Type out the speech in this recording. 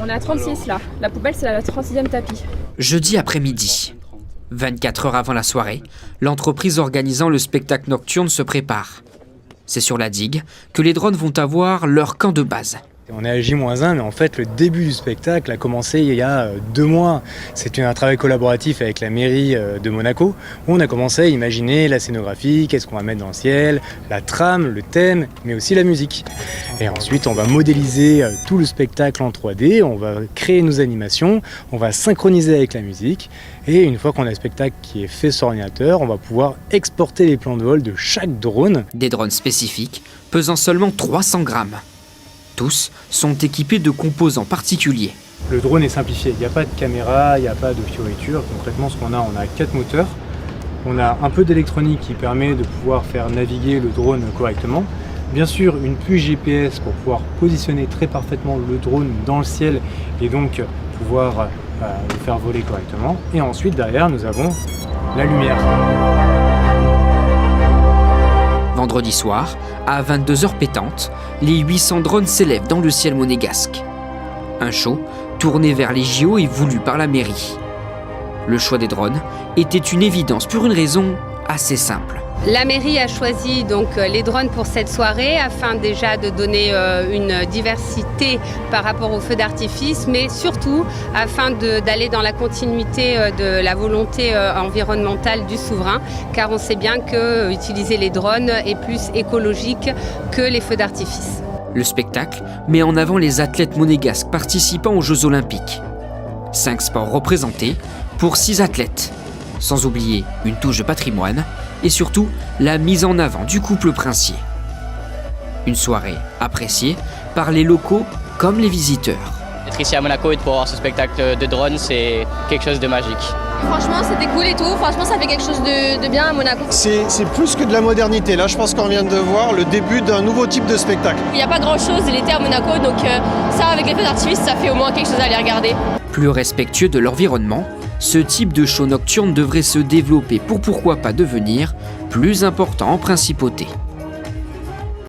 On est à 36 là. La poubelle, c'est la 36e tapis. Jeudi après-midi, 24 heures avant la soirée, l'entreprise organisant le spectacle nocturne se prépare. C'est sur la digue que les drones vont avoir leur camp de base. On est à J-1, mais en fait, le début du spectacle a commencé il y a 2 mois. C'est un travail collaboratif avec la mairie de Monaco, où on a commencé à imaginer la scénographie, qu'est-ce qu'on va mettre dans le ciel, la trame, le thème, mais aussi la musique. Et ensuite, on va modéliser tout le spectacle en 3D, on va créer nos animations, on va synchroniser avec la musique. Et une fois qu'on a le spectacle qui est fait sur ordinateur, on va pouvoir exporter les plans de vol de chaque drone. Des drones spécifiques pesant seulement 300 grammes. Tous sont équipés de composants particuliers. Le drone est simplifié, il n'y a pas de caméra, il n'y a pas de fioriture. Concrètement, ce qu'on a, on a 4 moteurs. On a un peu d'électronique qui permet de pouvoir faire naviguer le drone correctement. Bien sûr, une puce GPS pour pouvoir positionner très parfaitement le drone dans le ciel et donc pouvoir le faire voler correctement. Et ensuite, derrière, nous avons la lumière. Vendredi soir, à 22h pétantes, les 800 drones s'élèvent dans le ciel monégasque. Un show tourné vers les JO et voulu par la mairie. Le choix des drones était une évidence pour une raison assez simple. La mairie a choisi donc les drones pour cette soirée afin déjà de donner une diversité par rapport aux feux d'artifice, mais surtout afin d'aller dans la continuité de la volonté environnementale du souverain, car on sait bien que utiliser les drones est plus écologique que les feux d'artifice. Le spectacle met en avant les athlètes monégasques participant aux Jeux Olympiques. 5 sports représentés pour 6 athlètes, sans oublier une touche de patrimoine et surtout la mise en avant du couple princier. Une soirée appréciée par les locaux comme les visiteurs. D'être ici à Monaco et de pouvoir voir ce spectacle de drone, c'est quelque chose de magique. Franchement, c'était cool et tout. Franchement, ça fait quelque chose de bien à Monaco. C'est plus que de la modernité. Là, je pense qu'on vient de voir le début d'un nouveau type de spectacle. Il n'y a pas grand-chose, il était à Monaco, donc ça, avec les feux d'artifice, ça fait au moins quelque chose à aller regarder. Plus respectueux de l'environnement, ce type de show nocturne devrait se développer pour pourquoi pas devenir plus important en principauté.